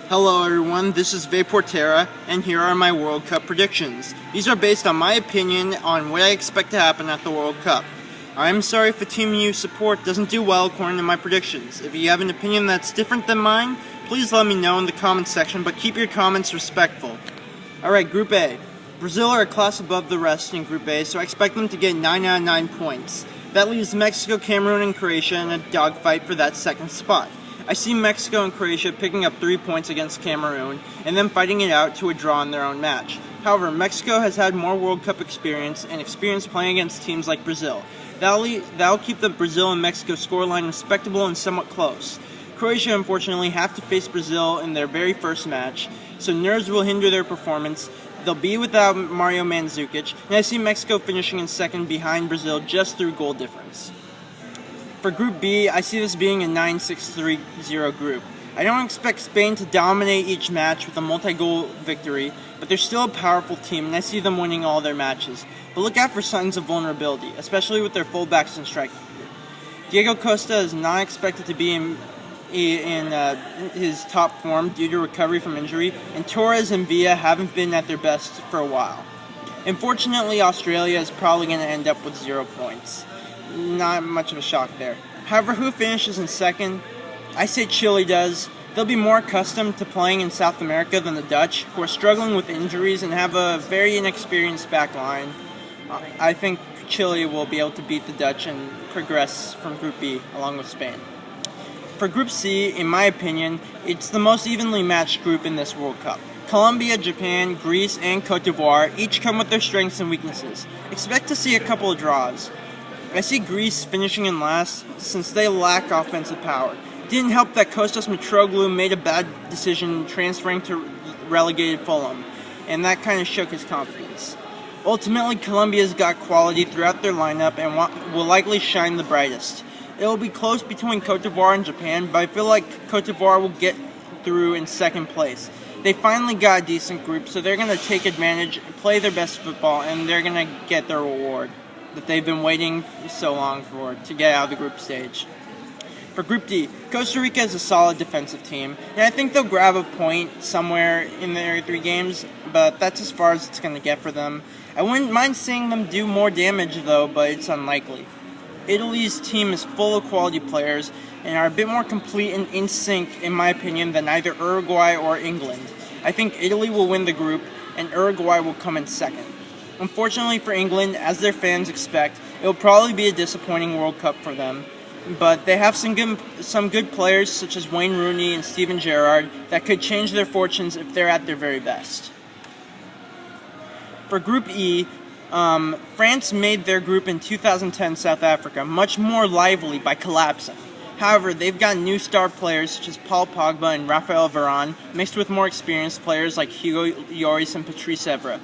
Hello everyone, this is Vaporterra, and here are my World Cup predictions. These are based on my opinion on what I expect to happen at the World Cup. I'm sorry if the team you support doesn't do well according to my predictions. If you have an opinion that's different than mine, please let me know in the comments section, but keep your comments respectful. Alright, Group A. Brazil are a class above the rest in Group A, so I expect them to get 9 out of 9 points. That leaves Mexico, Cameroon, and Croatia in a dogfight for that second spot. I see Mexico and Croatia picking up 3 points against Cameroon and then fighting it out to a draw in their own match. However, Mexico has had more World Cup experience and experience playing against teams like Brazil. That'll keep the Brazil and Mexico scoreline respectable and somewhat close. Croatia, unfortunately, have to face Brazil in their very first match, so nerves will hinder their performance. They'll be without Mario Mandzukic, and I see Mexico finishing in second behind Brazil just through goal difference. For Group B, I see this being a 9-6-3-0 group. I don't expect Spain to dominate each match with a multi-goal victory, but they're still a powerful team, and I see them winning all their matches. But look out for signs of vulnerability, especially with their fullbacks and striker. Diego Costa is not expected to be in his top form due to recovery from injury, and Torres and Villa haven't been at their best for a while. Unfortunately, Australia is probably going to end up with 0 points. Not much of a shock there. However, who finishes in second? I say Chile does. They'll be more accustomed to playing in South America than the Dutch, who are struggling with injuries and have a very inexperienced back line. I think Chile will be able to beat the Dutch and progress from Group B along with Spain. For Group C, in my opinion, it's the most evenly matched group in this World Cup. Colombia, Japan, Greece, and Cote d'Ivoire each come with their strengths and weaknesses. Expect to see a couple of draws. I see Greece finishing in last since they lack offensive power. It didn't help that Kostas Mitroglou made a bad decision transferring to relegated Fulham, and that kind of shook his confidence. Ultimately, Colombia's got quality throughout their lineup and will likely shine the brightest. It will be close between Cote d'Ivoire and Japan, but I feel like Cote d'Ivoire will get through in second place. They finally got a decent group, so they're going to take advantage, play their best football, and they're going to get their reward that they've been waiting so long for to get out of the group stage. For Group D, Costa Rica is a solid defensive team, and I think they'll grab a point somewhere in their 3 games, but that's as far as it's going to get for them. I wouldn't mind seeing them do more damage though, but it's unlikely. Italy's team is full of quality players and are a bit more complete and in sync, in my opinion, than either Uruguay or England. I think Italy will win the group, and Uruguay will come in second. Unfortunately for England, as their fans expect, it will probably be a disappointing World Cup for them. But they have some good players such as Wayne Rooney and Steven Gerrard that could change their fortunes if they're at their very best. For Group E, France made their group in 2010 South Africa much more lively by collapsing. However, they've got new star players such as Paul Pogba and Raphael Varane, mixed with more experienced players like Hugo Lloris and Patrice Evra.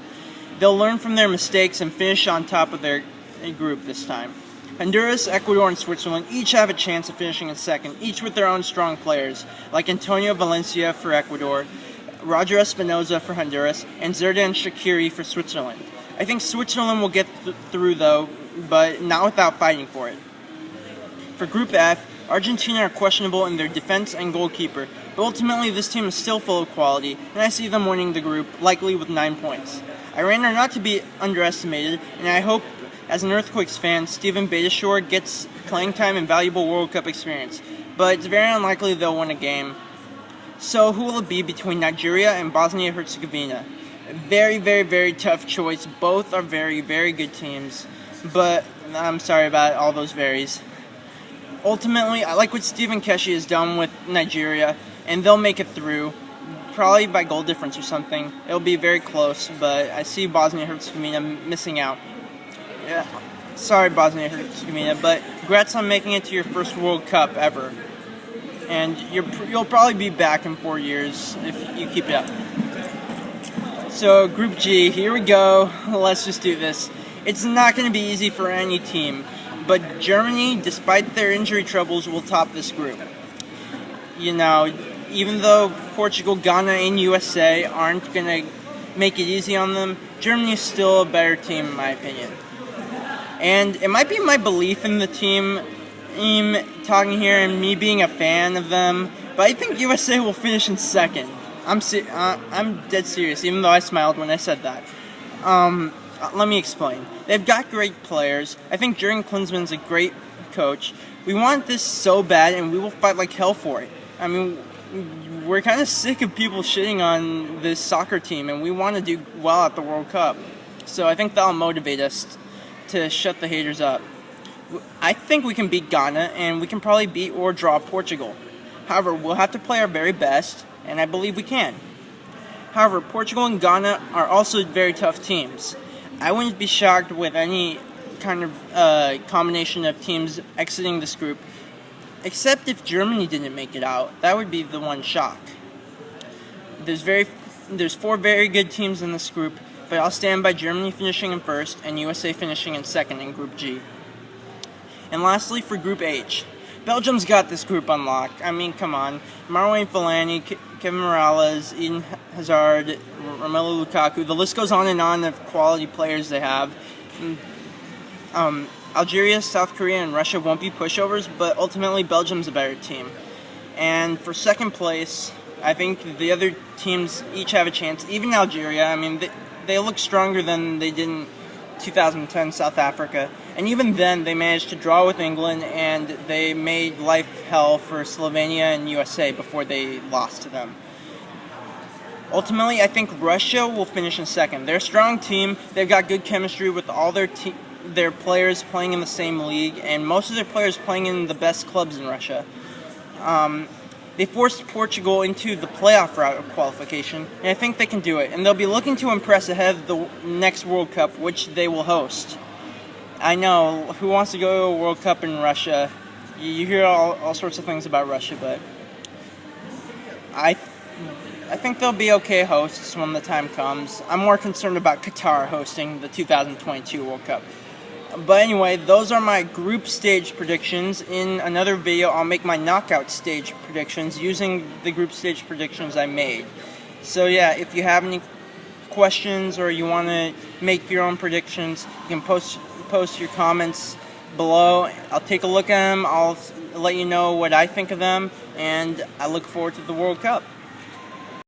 They'll learn from their mistakes and finish on top of their group this time. Honduras, Ecuador, and Switzerland each have a chance of finishing in second, each with their own strong players, like Antonio Valencia for Ecuador, Roger Espinoza for Honduras, and Xherdan Shaqiri for Switzerland. I think Switzerland will get through though, but not without fighting for it. For Group F, Argentina are questionable in their defense and goalkeeper, but ultimately this team is still full of quality, and I see them winning the group, likely with 9 points. Iran are not to be underestimated, and I hope, as an Earthquakes fan, Steven Beitashour gets playing time and valuable World Cup experience, but it's very unlikely they'll win a game. So who will it be between Nigeria and Bosnia-Herzegovina? Very, very, very tough choice. Both are very, very good teams, but I'm sorry about all those varies. Ultimately, I like what Stephen Keshi has done with Nigeria, and they'll make it through. Probably by goal difference or something. It'll be very close, but I see Bosnia-Herzegovina missing out. Yeah, sorry Bosnia-Herzegovina, but congrats on making it to your first World Cup ever. And you'll probably be back in 4 years if you keep it up. So Group G, here we go. Let's just do this. It's not going to be easy for any team, but Germany, despite their injury troubles, will top this group. You know, even though Portugal, Ghana, and USA aren't going to make it easy on them, Germany is still a better team in my opinion. And it might be my belief in the team talking here and me being a fan of them, but I think USA will finish in second. I'm dead serious, even though I smiled when I said that. Let me explain. They've got great players. I think Jurgen Klinsmann's a great coach. We want this so bad, and we will fight like hell for it. I mean, we're kind of sick of people shitting on this soccer team, and we want to do well at the World Cup. So I think that'll motivate us to shut the haters up. I think we can beat Ghana, and we can probably beat or draw Portugal. However, we'll have to play our very best, and I believe we can. However, Portugal and Ghana are also very tough teams. I wouldn't be shocked with any kind of combination of teams exiting this group, except if Germany didn't make it out. That would be the one shock. There's 4 very good teams in this group, but I'll stand by Germany finishing in first and USA finishing in second in Group G. And lastly, for Group H, Belgium's got this group on lock. I mean, come on. Marouane Fellaini, Kevin Morales, Eden Hazard, Romelu Lukaku. The list goes on and on of quality players they have. Algeria, South Korea, and Russia won't be pushovers, but ultimately Belgium's a better team. And for second place, I think the other teams each have a chance. Even Algeria, I mean, they look stronger than they did in 2010 South Africa. And even then, they managed to draw with England, and they made life hell for Slovenia and USA before they lost to them. Ultimately, I think Russia will finish in second. They're a strong team. They've got good chemistry with all their players playing in the same league, and most of their players playing in the best clubs in Russia. They forced Portugal into the playoff route of qualification, and I think they can do it. And they'll be looking to impress ahead of the next World Cup, which they will host. I know, who wants to go to a World Cup in Russia? You hear all sorts of things about Russia, but I think they'll be okay hosts when the time comes. I'm more concerned about Qatar hosting the 2022 World Cup. But anyway, those are my group stage predictions. In another video, I'll make my knockout stage predictions using the group stage predictions I made. So yeah, if you have any questions or you want to make your own predictions, you can post your comments below. I'll take a look at them. I'll let you know what I think of them, and I look forward to the World Cup.